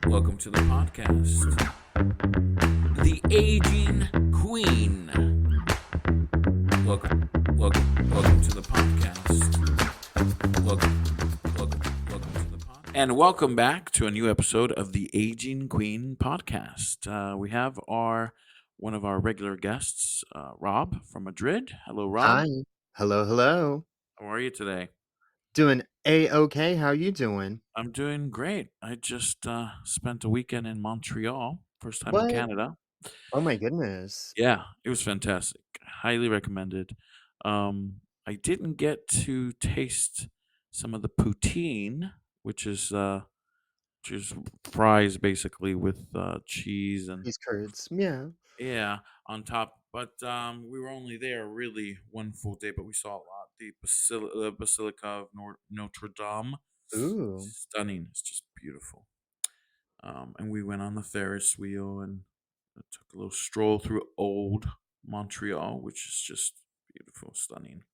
Welcome to the podcast. The Aging Queen. Welcome to the podcast. Welcome to the podcast. And welcome back to a new episode of the Aging Queen podcast. We have one of our regular guests, Rob from Madrid. Hello, Rob. Hi. Hello, hello. How are you today? Doing A-okay. How you doing? I'm doing great. I just spent a weekend in Montreal, first time in What? Canada. Oh my goodness. Yeah, it was fantastic. Highly recommended. I didn't get to taste some of the poutine, which is which is fries basically with cheese and These curds. Yeah. yeah on top. But we were only there really one full day, but we saw a lot. The Basilica of Notre Dame, Ooh. stunning. It's just beautiful. And we went on the Ferris wheel and took a little stroll through old Montreal, which is just beautiful, stunning.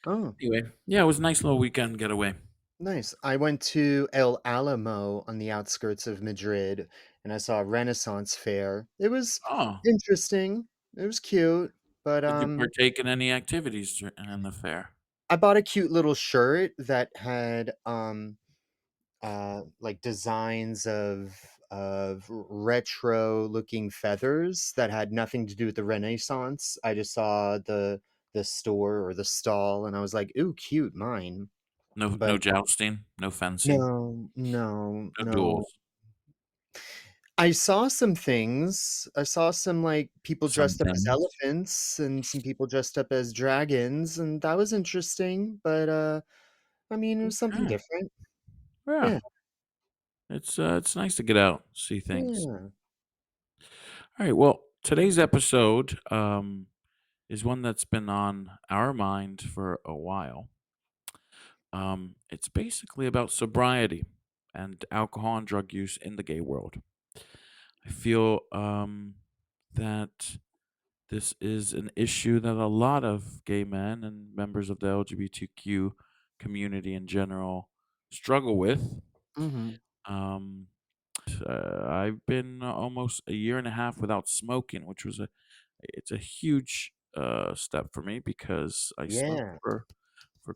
Oh, Anyway, yeah, it was a nice little weekend getaway. nice. I went to El Alamo on the outskirts of Madrid and I saw a Renaissance fair. It was Oh, interesting. It was cute, but did you partake in any activities in the fair? I bought a cute little shirt that had like designs of retro looking feathers that had nothing to do with the Renaissance. I just saw the store or the stall and I was like, "Ooh, cute, mine." No, But no jousting, no fencing, no, no, no no. duels. I saw some things. I saw some like people Some dressed up as things. elephants and some people dressed up as dragons, and that was interesting, but I mean, it was something Okay. different. Yeah, Yeah. it's nice to get out, see things. Yeah. All right. Well, today's episode is one that's been on our mind for a while. It's basically about sobriety and alcohol and drug use in the gay world. I feel that this is an issue that a lot of gay men and members of the LGBTQ community in general struggle with. Mhm. Um, I've been almost a year and a half without smoking, which was it's a huge step for me because I smoked Yeah. for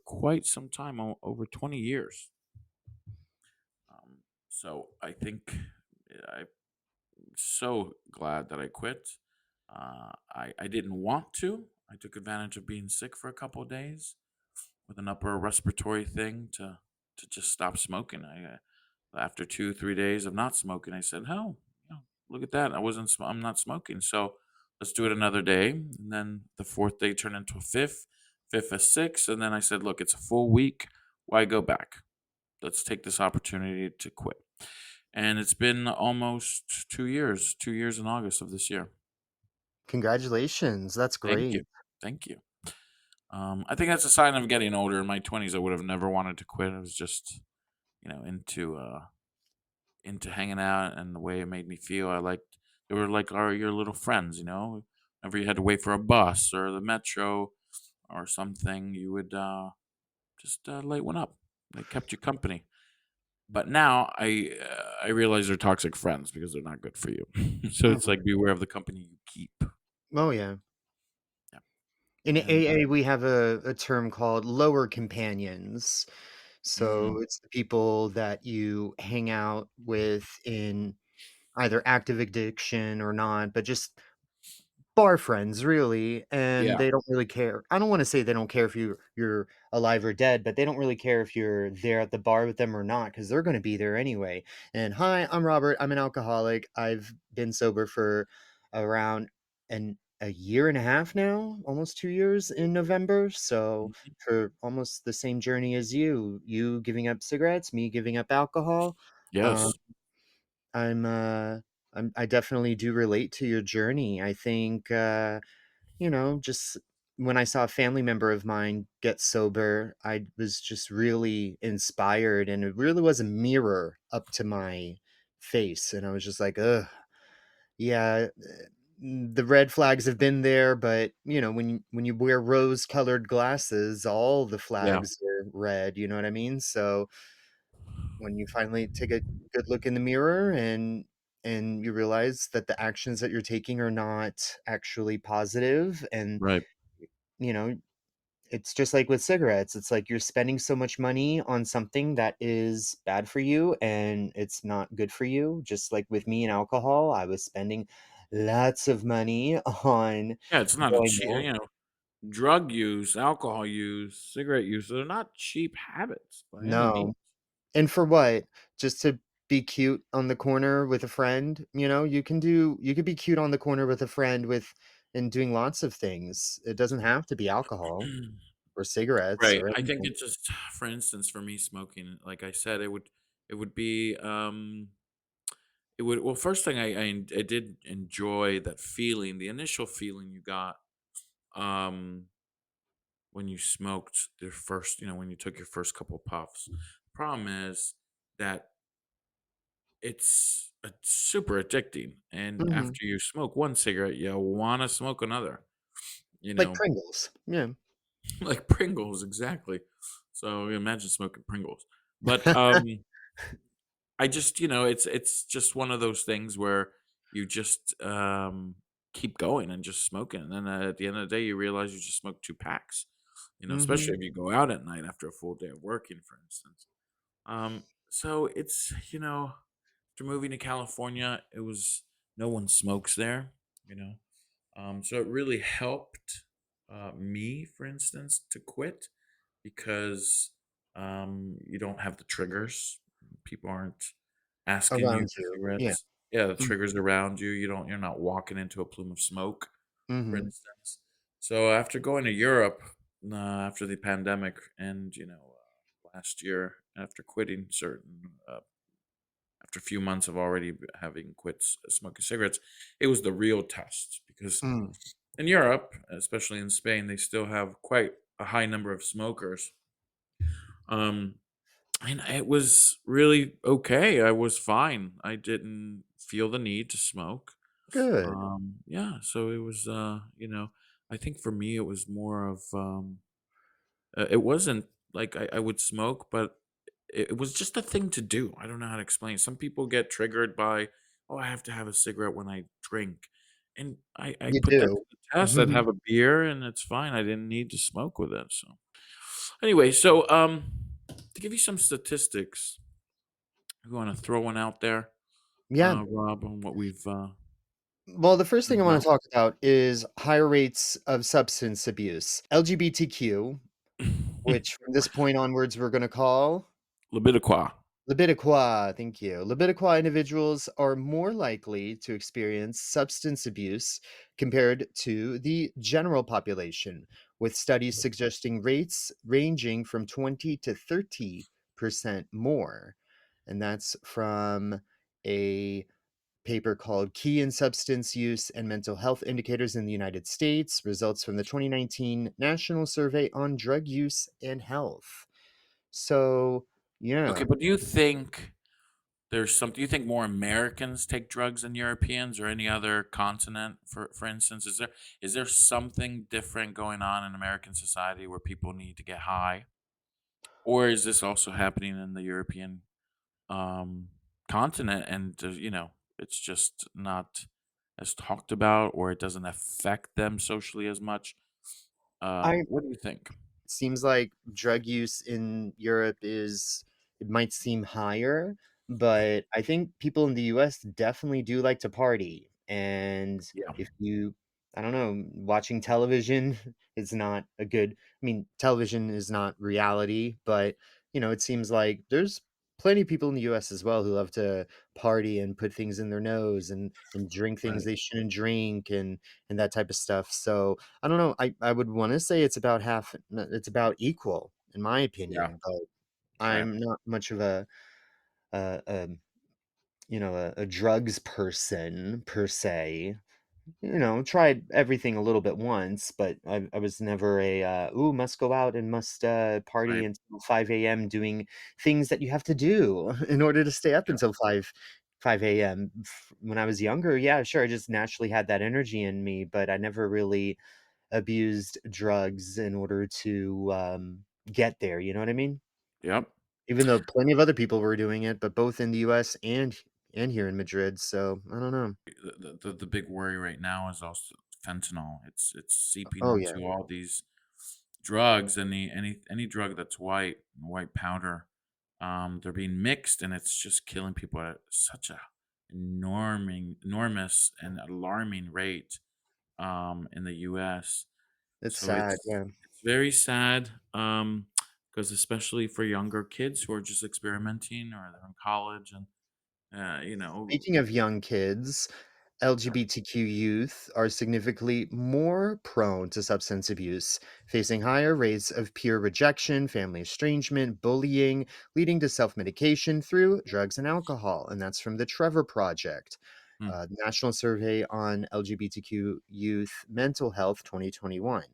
quite some time, over 20 years. So I think I'm so glad that I quit. I didn't want to. I took advantage of being sick for a couple of days with an upper respiratory thing to just stop smoking. After 2 3 days of not smoking, I said, "Oh, look at that! I'm not smoking. So let's do it another day." And then the fourth day turned into a fifth, fifth a sixth, and then I said, "Look, it's a full week. Why go back? Let's take this opportunity to quit." And it's been almost 2 years, 2 years in August of this year. Congratulations, that's Thank you. great. Thank you. I think that's a sign of getting older. In my 20s, I would have never wanted to quit. I was just, into hanging out and the way it made me feel. They were like your little friends, Whenever you had to wait for a bus or the metro or something, you would just light one up. They kept you company. But now I realize they're toxic friends because they're not good for you. So it's Mhm. like beware of the company you keep. Oh, yeah. Yeah. In And AA, we have a term called lower companions. So, mm, it's the people that you hang out with in either active addiction or not, but just bar friends, really, and yeah, they don't really care. I don't wanna say they don't care if you're alive or dead, but they don't really care if you're there at the bar with them or not, because 'cause they're gonna be there anyway. And, "Hi, I'm Robert, I'm an alcoholic. I've been sober for around a year and a half now, almost 2 years in November, so mhm, for almost the same journey as you giving up cigarettes, me giving up alcohol. Um, yes, I'm, I definitely do relate to your journey. I think, just when I saw a family member of mine get sober, I was just really inspired, and it really was a mirror up to my face, and I was just like, "Ugh, yeah, the red flags have been there, but, when you wear rose-colored glasses, all the yeah, flags are red," you know what I mean? So, when you finally take a good look in the mirror and you realize that the actions that you're taking are not actually positive and, Right. you know, it's just like with cigarettes. It's like you're spending so much money on something that is bad for you and it's not good for you. Just like with me and alcohol, I was spending lots of money on Yeah, it's not a going cheat. out. Drug use, alcohol use, cigarette use, they're not cheap habits by any No. means. And for what? Just to be cute on the corner with a friend? You could be cute on the corner with a friend with and doing lots of things. It doesn't have to be alcohol or cigarettes Right. or I think anything. it just for instance, for me smoking, like I said, it would be, it would well, first thing I did enjoy that feeling, the initial feeling you got, um, when you smoked your first when you took your first couple puffs. Problem is that it's, super addicting, and Mhm. after you smoke one cigarette, you wanna smoke another, you Like know? Pringles. Yeah. Like Pringles, exactly. So, imagine smoking Pringles. But, I just it's just one of those things where you just, keep going and just smoking, and then at the end of the day, you realize you just smoked 2 packs, especially Mhm. if you go out at night after a full day of working, for instance. So it's, after moving to California, it was no one smokes there, you know? So it really helped me, for instance, to quit because you don't have the triggers. People aren't asking you Around for you. Yeah. cigarettes. Yeah, the Mm. triggers around you. You're not walking into a plume of smoke, for Mhm. instance. So after going to Europe after the pandemic and last year after quitting certain after a few months of already having quit smoking cigarettes, it was the real test because Mm. in Europe, especially in Spain, they still have quite a high number of smokers. Um, and it was really okay. I was fine. I didn't feel the need to smoke. Good. Yeah, so it was, I think for me it was more of, it wasn't like I would smoke, but it was just a thing to do. I don't know how to explain. Some people get triggered by, oh, I have to have a cigarette when I drink. And I You put that to do. the test. I'd have a beer and it's fine. I didn't need to smoke with it. So anyway, so to give you some statistics, we want to throw one out there, Yeah. Rob, on what we've Well, the first thing learned I wanna about. talk about is higher rates of substance abuse. LGBTQ, which from this point onwards we're gonna call Libidiqua. Libidiqua, thank you. Libidiqua individuals are more likely to experience substance abuse compared to the general population, with studies suggesting rates ranging from 20 to 30% more. And that's from a paper called Key in Substance Use and Mental Health Indicators in the United States, results from the 2019 National Survey on Drug Use and Health. So, Okay, yeah. but do you think more Americans take drugs than Europeans or any other continent? For instance, is there something different going on in American society where people need to get high, or is this also happening in the European um, continent? And it's just not as talked about, or it doesn't affect them socially as much. I What do you think? Seems like drug use in Europe is it might seem higher, but I think people in the US definitely do like to party. And Yeah, if you I don't know, watching television is not a good I mean, television is not reality, but it seems like there's plenty of people in the US as well who love to party and put things in their nose and drink things right. they shouldn't drink and that type of stuff. So I don't know. I would wanna say it's about half n it's about equal, in my Yeah, opinion, but right. I'm not much of a, a drugs person per se. Tried everything a little bit once, but I was never "Ooh, must go out and must, party Right. until 5 AM doing things that you have to do in order to stay up Yeah. until 5 AM." When I was younger, yeah, sure, I just naturally had that energy in me, but I never really abused drugs in order to, get there, you know what I mean? Yep. even though plenty of other people were doing it, but both in the US and here in Madrid, so I don't know. The big worry right now is also fentanyl. It's seeping Oh, yeah. into all these drugs, any drug that's white powder. They're being mixed, and it's just killing people at such a enormous and alarming rate in the U.S. It's So sad, yeah. it's very sad because especially for younger kids who are just experimenting or they're in college and Speaking of young kids, LGBTQ youth are significantly more prone to substance abuse, facing higher rates of peer rejection, family estrangement, bullying, leading to self medication through drugs and alcohol. And that's from the Trevor Project, mm, National Survey on LGBTQ Youth Mental Health 2021.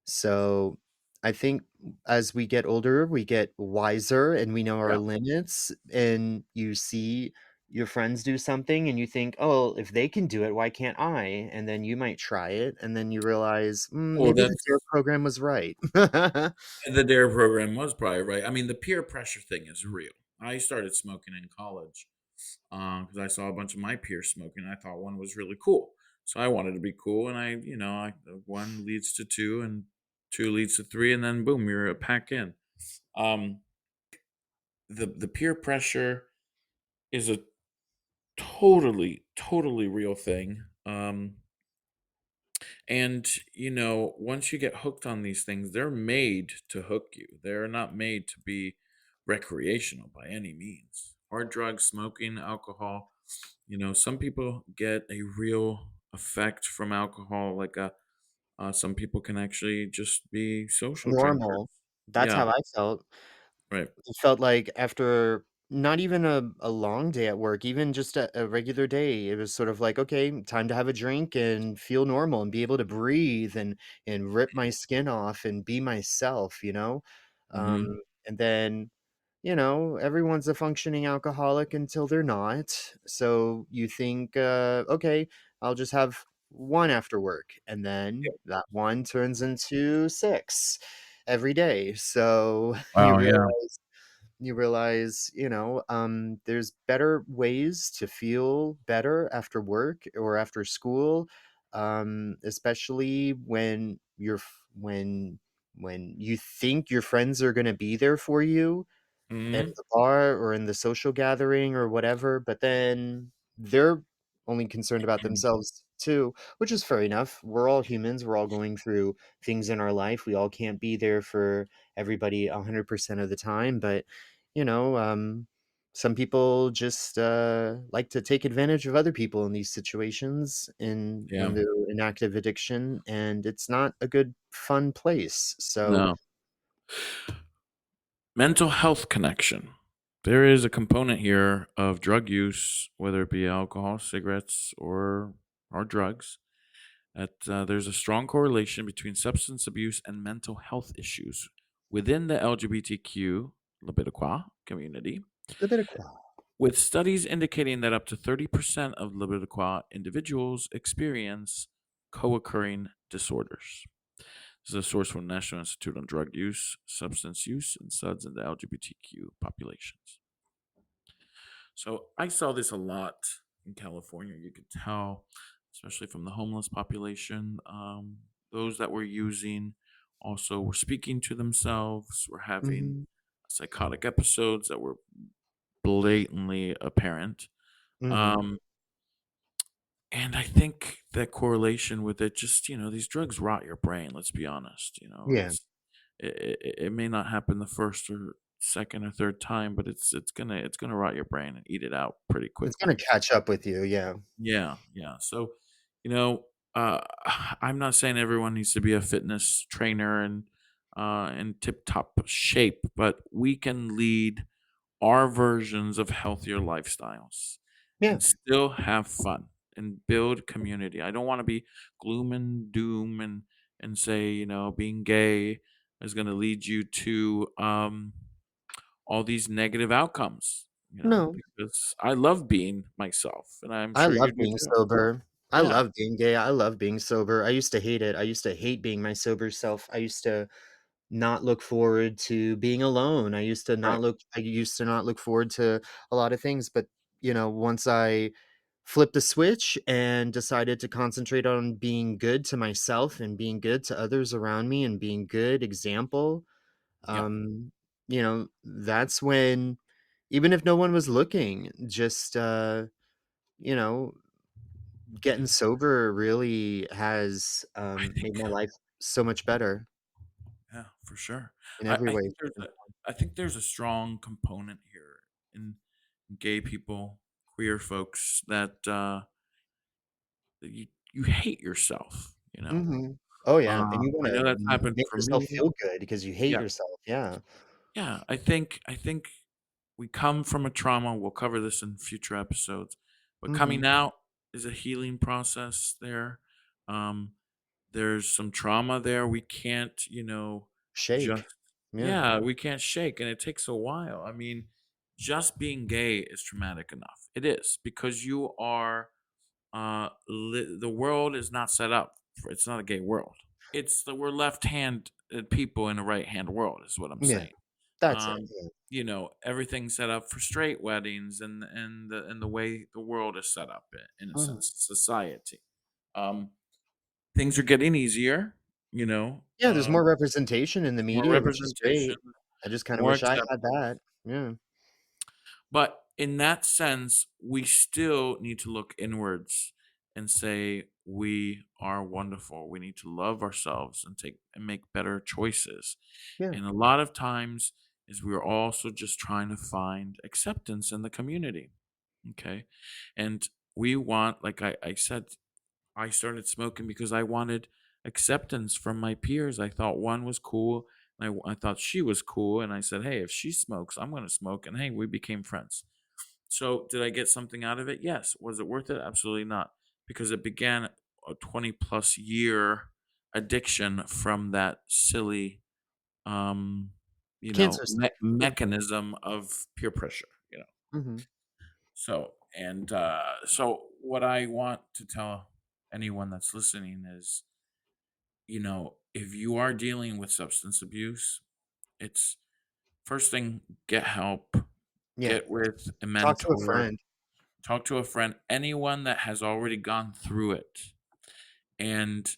So I think as we get older, we get wiser and we know our yeah. limits. And you see your friends do something and you think, oh, if they can do it, why can't I? And then you might try it. And then you realize, Well, maybe the that's DARE program was right. the DARE program was probably right. I mean, the peer pressure thing is real. I started smoking in college because I saw a bunch of my peers smoking. And I thought one was really cool, so I wanted to be cool. And one leads to two, and two leads to three, and then boom, you're a pack in. Um, the peer pressure is a totally real thing. And once you get hooked on these things, they're made to hook you. They're not made to be recreational by any means. Hard drugs, smoking, alcohol. Some people get a real effect from alcohol. Some people can actually just be social drinkers. Normal. That's Yeah, how I felt. right. It felt like after not even a long day at work, even just a regular day, it was sort of like, "Okay, time to have a drink and feel normal and be able to breathe and rip my skin off and be myself," you know? Um, Hmm. and then, everyone's a functioning alcoholic until they're not. So you think, "Okay, I'll just have 1 after work," and then that 1 turns into 6 every day. So you Wow. Yeah. realize, there's better ways to feel better after work or after school, especially when when you think your friends are going to be there for you at Hmm. the bar or in the social gathering or whatever, but then they're only concerned about themselves too, which is fair enough. We're all humans. We're all going through things in our life. We all can't be there for everybody 100% of the time, but you know, um, some people just like to take advantage of other people in these situations in when Yeah. they're in active addiction, and it's not a good, fun place. So, No. Mental health connection. There is a component here of drug use, whether it be alcohol, cigarettes, or drugs. That there's a strong correlation between substance abuse and mental health issues within the LGBTQ LGBTQ community, with studies indicating that up to 30% of LGBTQ individuals experience co-occurring disorders. This is a source from National Institute on Drug Use, Substance Use, and SUDS in the LGBTQ populations. So I saw this a lot in California. You could tell, especially from the homeless population, those that were using also were speaking to themselves, were having mhm, psychotic episodes that were blatantly apparent. mhm, Um, and I think that correlation with it, just these drugs rot your brain. Let's be honest. yeah. It may not happen the first or second or third time, but it's gonna rot your brain and eat it out pretty It's gonna quickly. catch up with you, yeah. Yeah, yeah. So, you know, uh, I'm not saying everyone needs to be a fitness trainer and in tip top shape, but we can lead our versions of healthier lifestyles Yeah. and still have fun and build community. I don't want to be gloom and doom and say, being gay is going to lead you to all these negative outcomes, No, because I love being myself and I'm I sure love you do being too. sober. I Yeah. love being gay, I love being sober. I used to hate it. I used to hate being my sober self. I used to not look forward to being alone. Right. I used to not look forward to a lot of things, but, once I flipped the switch and decided to concentrate on being good to myself and being good to others around me and being good example, Yeah. um, that's when, even if no one was looking, just, you know, getting sober really has, I made think my life so much better yeah, for sure. in I, every I way. think there's a I think there's a strong component here in gay people, queer folks that you hate yourself, you know. Mhm. Oh, yeah, and you I wanna know that's happened make for yourself me. feel good because you hate Yeah. yourself, yeah. Yeah, I think we come from a trauma. We'll cover this in future episodes. But coming Mhm. out is a healing process there. Um, there's some trauma there. We can't, just, Shake. Yeah. yeah, we can't shake. And it takes a while. I mean, just being gay is traumatic enough. It is because you are, the world is not set up it's not a gay world. We're left hand people in a right hand world, is what I'm Yeah, saying. that's it, um, yeah. Everything's set up for straight weddings and the way the world is set up in a Mhm. sense, society. Um, Things are getting easier, Yeah, there's more representation in the more media, which is representation, great. I just kinda more wish I had acceptance. that. Yeah. But in that sense, we still need to look inwards and say we are wonderful. We need to love ourselves and make better choices. Yeah. And a lot of times is we're also just trying to find acceptance in the community. Okay. And we want, like I said, I started smoking because I wanted acceptance from my peers. I thought one was cool. And I thought she was cool. And I said, hey, if she smokes, I'm going to smoke. And hey, we became friends. So, did I get something out of it? Yes. Was it worth it? Absolutely not. Because it began a 20 plus year addiction from that silly, Cancer stuff. Yeah. mechanism of peer pressure, Mhm. So what I want to tell anyone that's listening is, if you are dealing with substance abuse, it's first thing, get help, Yeah. get with a Talk to a mentor, friend. talk to a friend, anyone that has already gone through it, and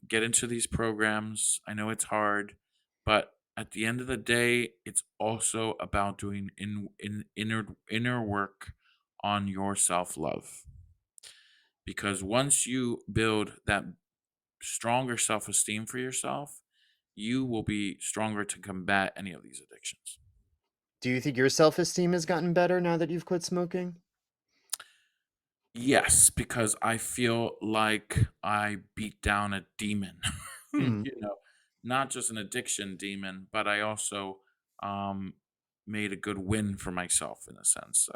get into these programs. I know it's hard, but at the end of the day, it's also about doing inner work on your self love. Because once you build that stronger self esteem for yourself, you will be stronger to combat any of these addictions. Do you think your self-esteem has gotten better now that you've quit smoking? Yes, because I feel like I beat down a demon, Mhm. not just an addiction demon, but I also um, made a good win for myself in a sense.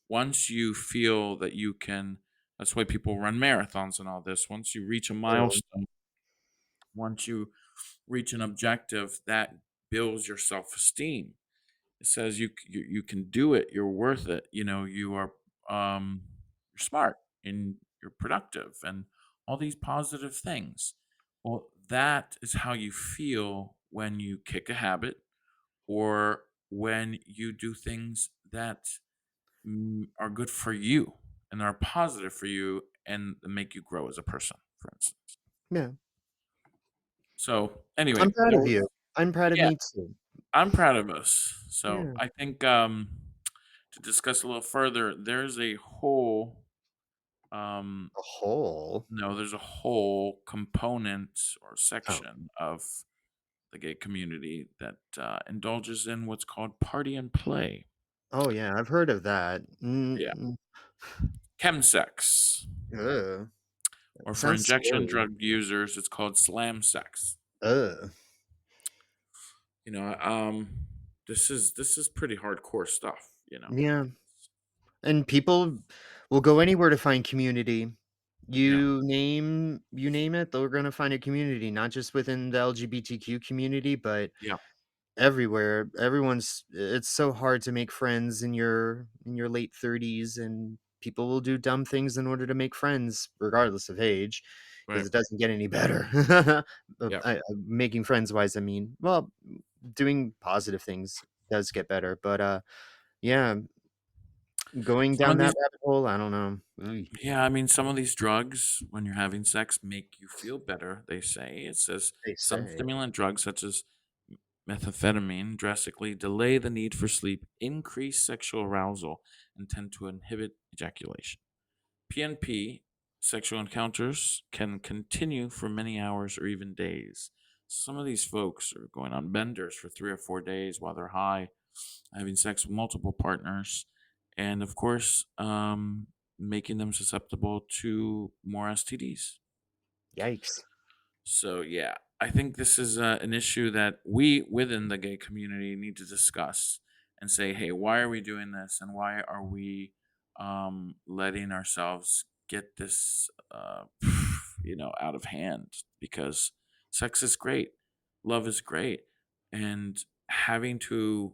Once you feel that you can, that's why people run marathons and all this. Once you reach a True. milestone, once you reach an objective, that builds your self esteem. It says you can do it. You're worth it. You are you're smart and you're productive and all these positive things. Well, that is how you feel when you kick a habit or when you do things that are good for you and are positive for you and make you grow as a person, for instance. Yeah. So anyway, I'm proud of you. I'm proud of yeah, me too. I'm proud of us. So Yeah. I think to discuss a little further, um A hole? there's a whole component or Oh. section of the gay community that indulges in what's called party and play. Oh, yeah, I've heard of that. Yeah, chemsex, Ugh. or for Sounds injection scary. drug users, it's called slam sex. Ugh. You know, this is pretty hardcore stuff. Yeah, and people will go anywhere to find community. Yeah, You name it, they're gonna find a community, not just within the LGBTQ community, but yeah, everywhere. It's so hard to make friends in your late 30s, and people will do dumb things in order to make friends regardless of age, because Right. it doesn't get any better. Yeah. Making friends wise, I mean, well, doing positive things does get better, but, yeah, going Some down of that these rabbit hole, I don't know. Oy, Yeah, I mean, some of these drugs, when you're having sex, make you feel better, they say. It says they some say. stimulant drugs, such as methamphetamine, drastically delay the need for sleep, increase sexual arousal, and tend to inhibit ejaculation. PNP, sexual encounters, can continue for many hours or even days. Some of these folks are going on benders for 3 or 4 days while they're high, having sex with multiple partners, and of course, making them susceptible to more STDs. Yikes. So yeah, I think this is an issue that we within the gay community need to discuss and say, hey, why are we doing this, and why are we letting ourselves get this, out of hand? Because sex is great, love is great, and having to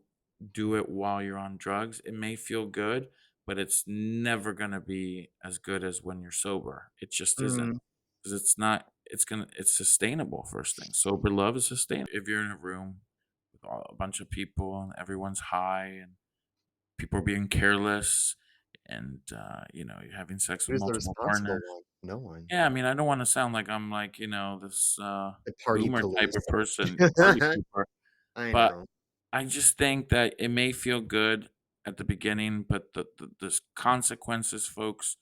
do it while you're on drugs, it may feel good, but it's never gonna be as good as when you're sober. It just isn't. Mm, 'Cause it's sustainable, first thing. Sober love is sustainable. If you're in a room with a bunch of people and everyone's high and people are being careless and, you're having sex with who's the multiple responsible partners. one? No one. Yeah, I mean, I don't wanna sound like I'm like, this, The party boomer type police. of person, party pooper, I but know. I just think that it may feel good at the beginning, but the consequences, folks,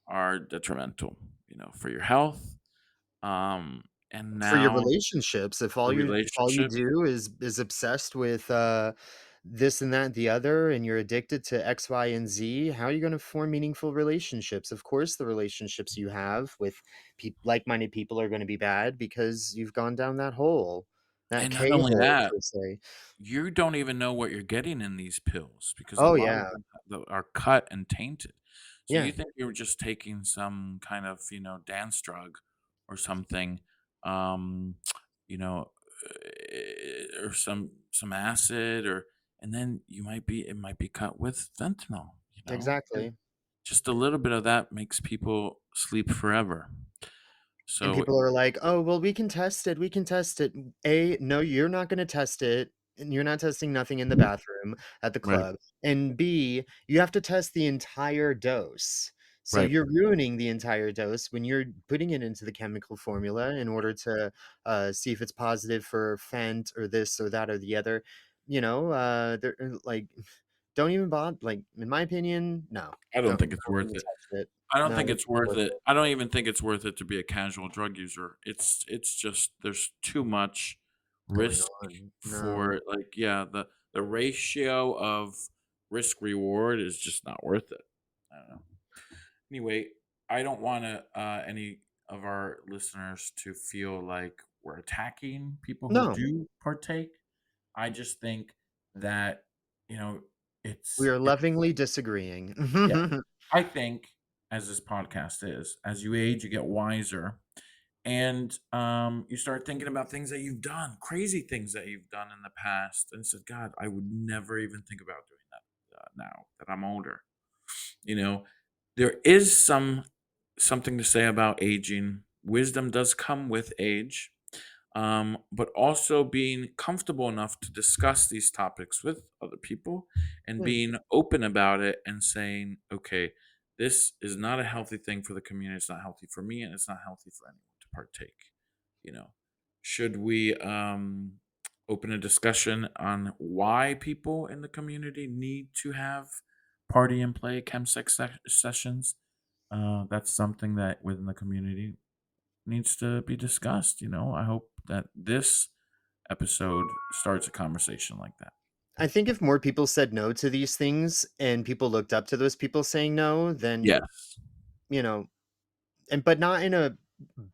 are detrimental, for your health. And For your now relationships, the if all you relationship. do is obsessed with, this and that and the other, and you're addicted to X, Y, and Z, how are you gonna form meaningful relationships? Of course, the relationships you have with like-minded people are gonna be bad because you've gone down that hole, that And not only K-hole that, per se. you don't even know what you're getting in these pills because a Oh, lot of yeah. them are cut and tainted. So you Yeah, think you're just taking some kind of, dance drug or something, um, you know, or some acid, and then it might be cut with fentanyl, and exactly. just a little bit of that makes people sleep forever. And So people are like, "Oh, well, we can test it, we can test it." A, no, you're not gonna test it, and you're not testing nothing in the bathroom at the right, club. And B, you have to test the entire dose. So right. you're ruining the entire dose when you're putting it into the chemical formula in order to, see if it's positive for Fent or this or that or the other. Don't even bother. Like, in my opinion, no. I don't think it's Don't worth even it. touch it. I don't No, think it's it's not worth worth it. it. I don't even think it's worth it to be a casual drug user. It's just there's too much Going risk on. No. for, like, yeah, the ratio of risk reward is just not worth it. I don't know. Anyway, I don't want to any of our listeners to feel like we're attacking people who No. do partake. I just think that, you know We it's are it, lovingly disagreeing. yeah. I think, as this podcast is, as you age, you get wiser, and you start thinking about things that you've done, crazy things that you've done in the past, and said, "God, I would never even think about doing that now that I'm older." You know, there is something to say about aging. Wisdom does come with age, but also being comfortable enough to discuss these topics with other people and Hmm. being open about it and saying, okay, this is not a healthy thing for the community. It's not healthy for me, and it's not healthy for anyone to partake. You know, should we open a discussion on why people in the community need to have party and play chemsex sessions? That's something that within the community needs to be discussed. I hope that this episode starts a conversation like that. I think if more people said no to these things and people looked up to those people saying no, then, Yes. you know, but not in a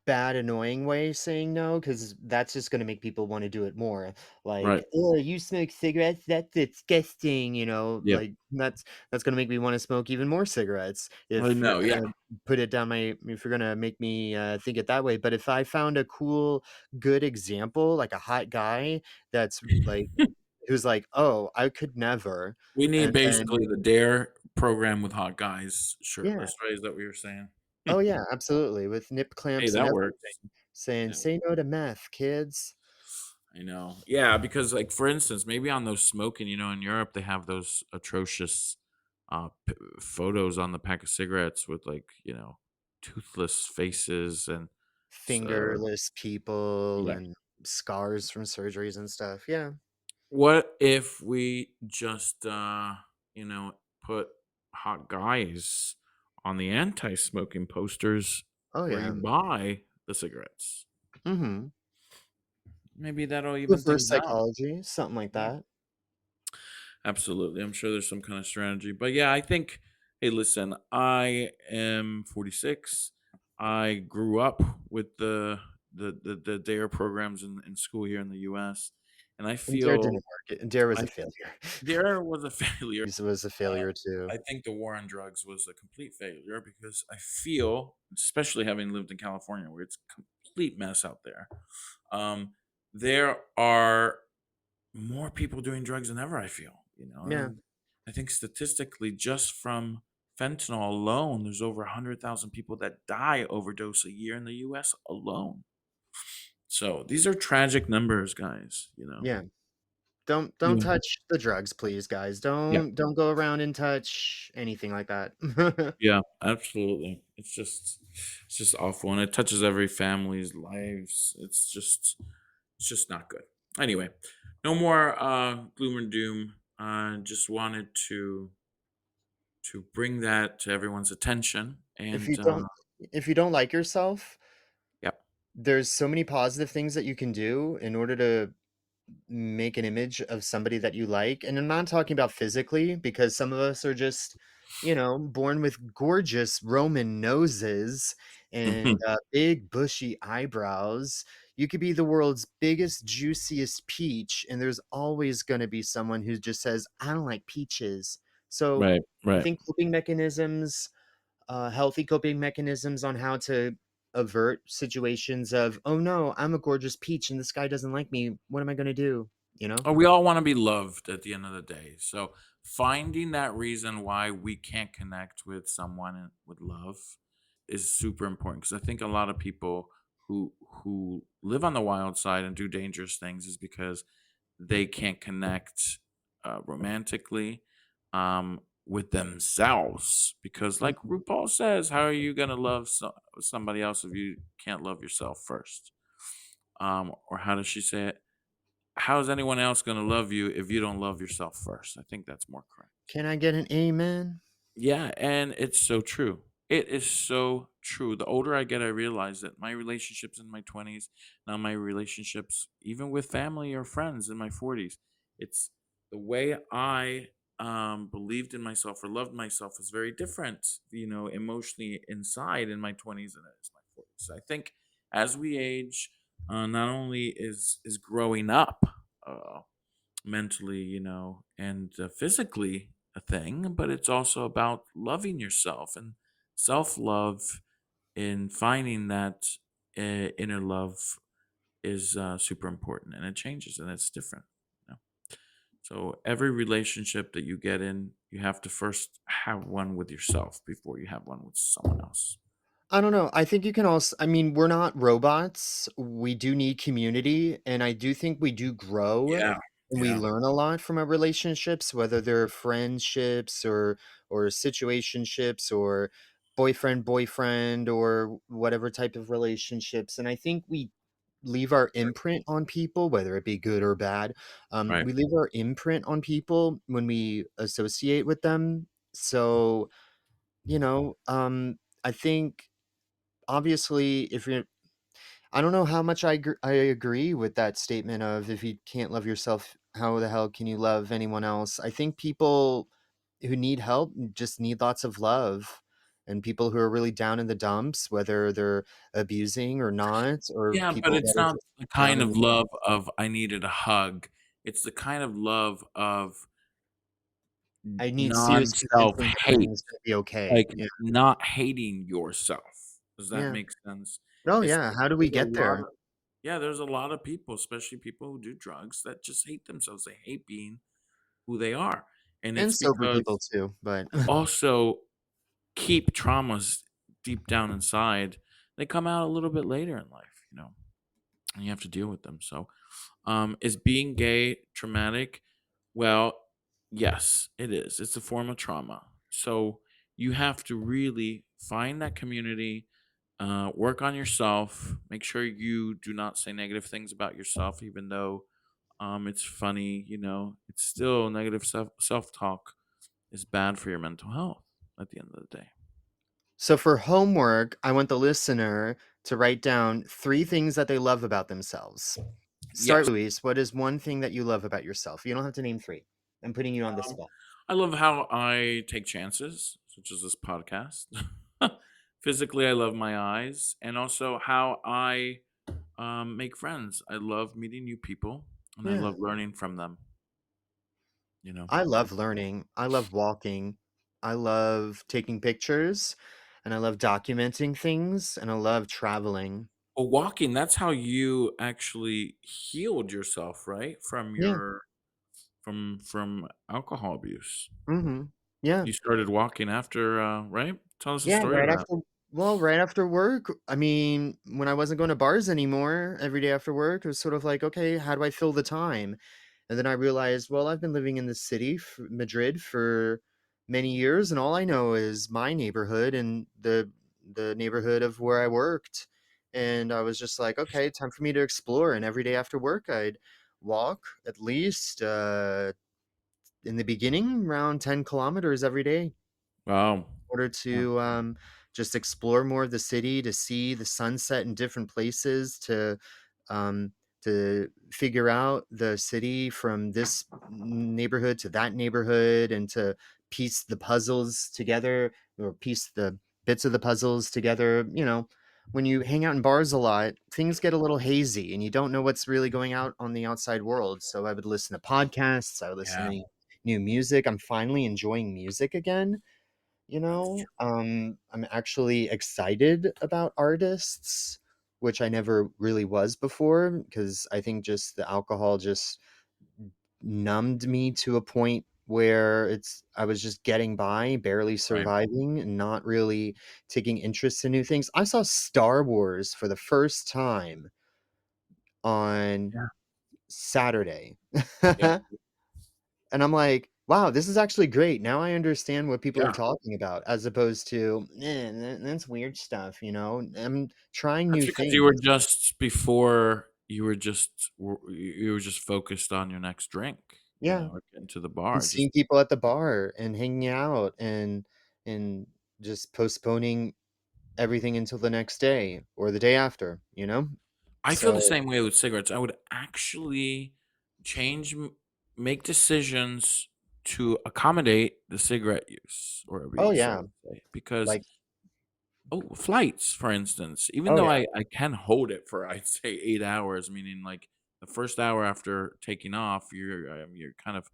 bad, annoying way saying no, because that's just gonna make people wanna do it more. Right. Like, "Oh, you smoke cigarettes? That's disgusting," Yeah. that's gonna make me wanna smoke even more cigarettes I if you're know. Yeah. gonna if you're gonna make me, think it that way. But if I found a cool, good example, like a hot guy that's, like who's like, "Oh, I could never," We need and then basically the dare program with hot guys Yeah. shirtless, right? Is that what you're saying? Oh, yeah, absolutely, with nip Hey, clamps and that everything, works. saying, Yeah. "Say no to meth, kids." I know. Yeah, because like for instance, maybe on those smoking, in Europe they have those atrocious photos on the pack of cigarettes with like, toothless faces and uh Fingerless people yeah. and scars from surgeries and stuff, yeah. What if we just you know, put hot guys on the anti-smoking posters Oh, where you yeah. buy the cigarettes? Mhm. Maybe that'll even Reverse things out. psychology, something like Yeah. that. Absolutely. I'm sure there's some kind of strategy. But yeah, I think, hey, listen, I am 46. I grew up with the DARE programs in school here in the US. And I And Dare feel didn't work, and Dare was I a think failure. DARE was a failure. This was a Uh, failure too. I think the war on drugs was a complete failure because I feel, especially having lived in California where it's a complete mess out there, um, there are more people doing drugs than ever, I feel, Yeah, and I think statistically, just from fentanyl alone, there's over 100,000 people that die overdose a year in the US alone. So these are tragic numbers, guys. yeah. Don't Anyway, touch the drugs, please, guys. yeah, Don't go around and touch anything like that. yeah, absolutely. It's just awful, and it touches every family's lives. It's just not good. Anyway, no more gloom and doom. Just wanted to bring that to everyone's attention. If And you don't if you don't like yourself, yeah, there's so many positive things that you can do in order to make an image of somebody that you like, and I'm not talking about physically because some of us are just, born with gorgeous Roman noses and, big bushy eyebrows. You could be the world's biggest, juiciest peach, and there's always gonna be someone who just says, "I don't like peaches." So, right, I right. think coping mechanisms, healthy coping mechanisms on how to avert situations of, "Oh, no, I'm a gorgeous peach and this guy doesn't like me. What am I gonna do?" You know? Oh, we all want to be loved at the end of the day. So finding that reason why we can't connect with someone with love is super important because I think a lot of people who live on the wild side and do dangerous things is because they can't connect romantically with themselves. Because, like Mhm. RuPaul says, how are you gonna love somebody else if you can't love yourself first? Or how does she say it? How is anyone else gonna love you if you don't love yourself first? I think that's more correct. Can I get an amen? Yeah, and it's so true. It is so true. The older I get, I realize that my relationships in my 20s, now my relationships, even with family or friends in my 40s, it's the way I believed in myself or loved myself is very different, emotionally inside in my 20s than it is my 40s. So I think as we age, not only is growing up uh, mentally, and physically a thing, but it's also about loving yourself and self love in finding that inner love is super important and it changes and it's different. You know? So every relationship that you get in, you have to first have one with yourself before you have one with someone else. I don't know. I think you can also, I mean, we're not robots. We do need community, and I do think we do grow Yeah. and we Yeah. learn a lot from our relationships, whether they're friendships or situationships or boyfriend or whatever type of relationships. And I think we leave our imprint on people, whether it be good or bad. Right. We leave our imprint on people when we associate with them. So, I think obviously, if you're I don't know how much I agree with that statement of if you can't love yourself, how the hell can you love anyone else? I think people who need help just need lots of love, and people who are really down in the dumps, whether they're abusing or not, or Yeah, but people that it's are not just the down kind in of the love dumps. of I needed a hug. It's the kind of love of I need serious convincing that non-self-hate, everything's gonna be okay. like, Yeah. not hating yourself. Does that Yeah. make sense? Oh, It's yeah. How do we there's a get lot there? of yeah, there's a lot of people, especially people who do drugs, that just hate themselves. They hate being who they are, and And it's sober people because too, but also keep traumas deep down inside. They come out a little bit later in life, and you have to deal with them. So, is being gay traumatic? Well, yes, it is. It's a form of trauma. So you have to really find that community, work on yourself, make sure you do not say negative things about yourself, even though it's funny. It's still negative self talk is bad for your mental health at the end of the day. so for homework, I want the listener to write down 3 things that they love about themselves. Start, Yes. Luis. What is one thing that you love about yourself? You don't have to name 3. I'm putting you on the Um, spot. I love how I take chances, such as this podcast. Physically, I love my eyes, and also how I make friends. I love meeting new people, and I Yeah. love learning from them. You know, I love learning. I love walking. I love taking pictures, and I love documenting things, and I love traveling. well, walking. That's how you actually healed yourself, right? From Yeah. your from alcohol abuse. Mhm. Yeah. You started walking after, right? Tell us a Yeah, story of right that. after well, right after work. I mean, when I wasn't going to bars anymore every day after work, it was sort of like, "Okay, how do I fill the time?" And then I realized, well, I've been living in the city, Madrid, for many years, and all I know is my neighborhood and the neighborhood of where I worked. And I was just like, okay, time for me to explore. And every day after work, I'd walk at least in the beginning around 10 kilometers every day Wow. order Yeah. to just explore more of the city, to see the sunset in different places, um, to figure out the city from this neighborhood to that neighborhood, and to piece the puzzles together or piece the bits of the puzzles together. When you hang out in bars a lot, things get a little hazy and you don't know what's really going out on the outside world. So I would listen to podcasts, I would listen Yeah. to new music. I'm finally enjoying music again. That's true. I'm actually excited about artists, which I never really was before, because I think just the alcohol just numbed me to a point where I was just getting by, barely Right. surviving, and not really taking interest in new things. I saw Star Wars for the first time on Yeah. Saturday. Yeah. And I'm like, "Wow, this is actually great. Now I understand what people are Yeah. talking about," as opposed to, that's weird stuff, I'm trying That's new because you were things. just before you were just focused on your next drink, Yeah, or getting to the and bar. Just seeing people at the bar and hanging out and just postponing everything until the next day or the day after, you know? I feel the So same way with cigarettes. I would actually change, make decisions to accommodate the cigarette use or oh, abuse, I yeah, would say, because like flights, for instance, even oh, though yeah. I can hold it for, I'd say, 8 hours, meaning like the first hour after taking off, you're kind of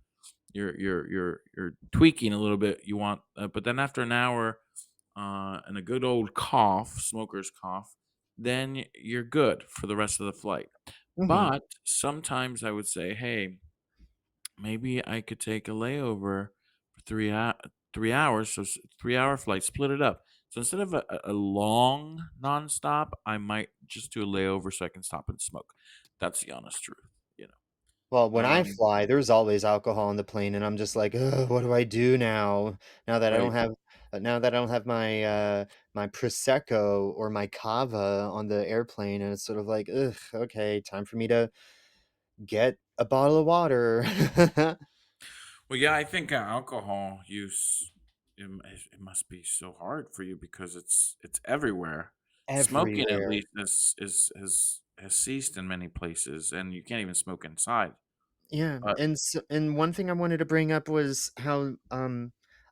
you're tweaking a little bit. You want, but then after an hour, and a good old cough, smoker's cough, then you're good for the rest of the flight. Mhm. But sometimes I would say, hey, maybe I could take a layover for 3 hours. So 3 hour flight, split it up. So instead of a long nonstop, I might just do a layover so I can stop and smoke. That's the honest truth, you Well, know. when I fly, there's always alcohol on the plane, and I'm just like, "Ugh, what do I do now? Now that I don't Right. have now that I don't have my prosecco or my cava on the airplane," and it's sort of like, "Ugh, okay, time for me to get a bottle of water." Well, yeah, I think alcohol use it must be so hard for you because it's everywhere. Smoking, at Everywhere. least, has ceased in many places, and you can't even smoke inside. Yeah, But and one thing I wanted to bring up was how,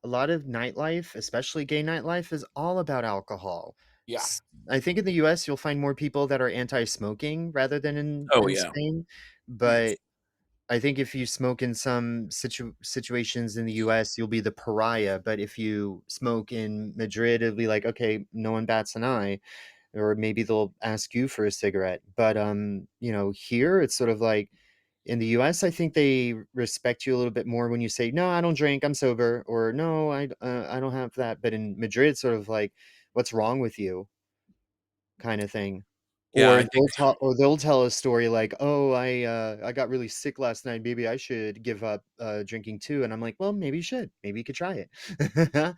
a lot of nightlife, especially gay nightlife, is all about alcohol. yeah, I think in the US, you'll find more people that are anti-smoking rather than oh in yeah, Spain, yes. but I think if you smoke in some situations in the US, you'll be the pariah, but if you smoke in Madrid, it'll be like, "Okay, no one bats an eye," or maybe they'll ask you for a cigarette, but, here, it's sort of like in the US, I think they respect you a little bit more when you say, "No, I don't drink, I'm sober," or "No, I don't have that." But in Madrid, it's sort of like, "What's wrong with you?" Kinda thing. Yeah, Or I think they'll tell a story like, "Oh, I got really sick last night, maybe I should give up, drinking too," and I'm like, "Well, maybe you should. Maybe you could try it."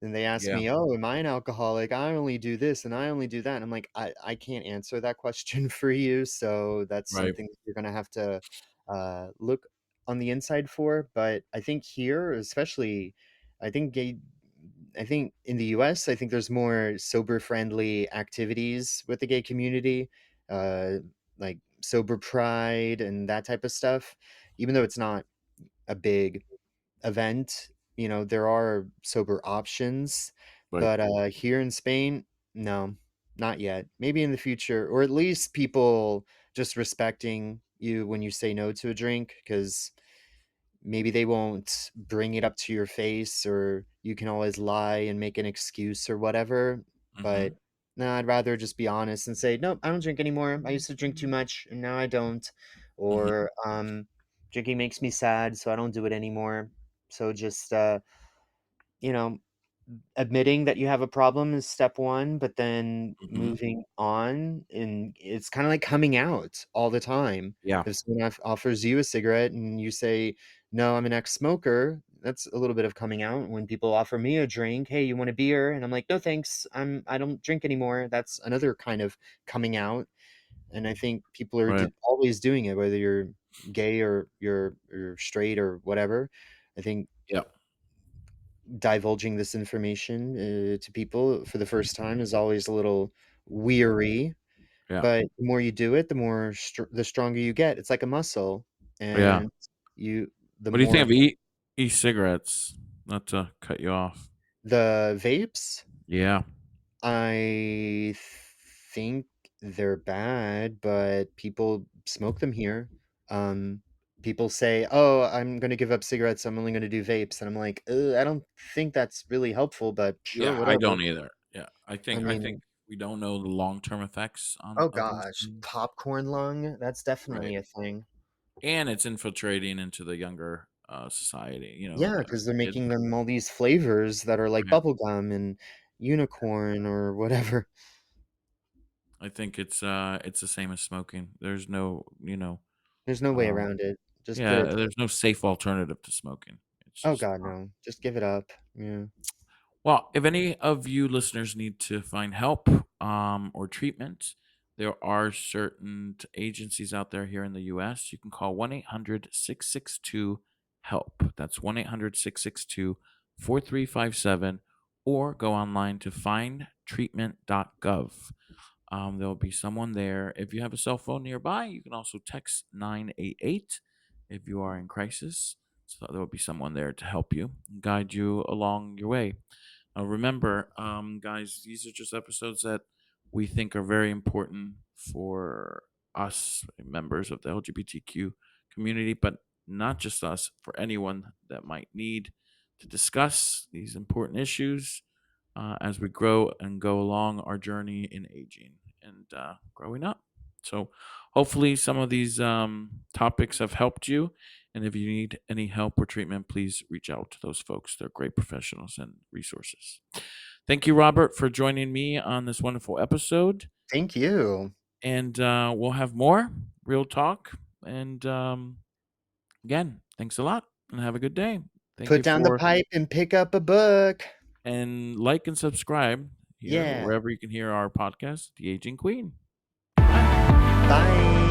And they ask yeah, me, "Oh, am I an alcoholic? I only do this and I only do that." And I'm like, I can't answer that question for you, so that's right. something that you're gonna have to, look on the inside for." But I think here, especially, I think gay I think in the US, I think there's more sober-friendly activities with the gay community, uh, like sober pride and that type of stuff, even though it's not a big event, there are sober options, Right. but, here in Spain, no, not yet. Maybe in the future, or at least people just respecting you when you say no to a drink, because maybe they won't bring it up to your face, or you can always lie and make an excuse or whatever, but, Mhm. no, I'd rather just be honest and say, "Nope, I don't drink anymore. I used to drink too much, and now I don't," Mhm. or, "Drinking makes me sad, so I don't do it anymore." So just, you know, admitting that you have a problem is step 1, but then Mhm. moving on, and it's kinda like coming out all the time. Yeah. If someone offers you a cigarette and you say, "No, I'm an ex-smoker," that's a little bit of coming out. When people offer me a drink, "Hey, you want a beer?" And I'm like, "No, thanks. I don't drink anymore." That's another kind of coming out, and I think people are Right. always doing it, whether you're gay or you're straight or whatever. I think Yeah. divulging this information, to people for the first time is always a little weary, Yeah. but the more you do it, the stronger you get. It's like a muscle, Yeah. and you the What do you think more of e-cigarettes? Not to cut you off. the vapes, Yeah. I think they're bad, but people smoke them here. Um, People say, "Oh, I'm gonna give up cigarettes, I'm only gonna do vapes," and I'm like, I don't think that's really helpful, but sure, Yeah, I whatever." don't either. Yeah. I I think mean, we don't know the long-term effects on oh of those gosh, things. popcorn lung, that's Right. definitely a thing. And it's infiltrating into the younger, society, Yeah, the because 'cause they're kids. making them all these flavors that are like Right. bubblegum and unicorn or whatever. I think it's the same as smoking. There's no, There's no way um around it. Just put yeah, it there's no safe alternative to smoking. It's Oh just god, no. Just give it up. Yeah. well, if any of you listeners need to find help or treatment, there are certain agencies out there here in the US. You can call 1 800 662 HELP. That's 1 800 662 4357, or go online to findtreatment.gov. There'll be someone there. If you have a cell phone nearby, you can also text 988 if you are in crisis. So there will be someone there to help you and guide you along your way. Remember, guys, these are just episodes that we think are very important for us, members of the LGBTQ community, but not just us, for anyone that might need to discuss these important issues as we grow and go along our journey in aging and growing up. So, hopefully, some of these topics have helped you. And if you need any help or treatment, please reach out to those folks. They're great professionals and resources. Thank you, Robert, for joining me on this wonderful episode. Thank you. And we'll have more real talk. And again, thanks a lot and have a good day. Thank Put you down the for, pipe and pick up a book. and like and subscribe here Yeah. wherever you can hear our podcast, The Aging Queen. Bye. Bye.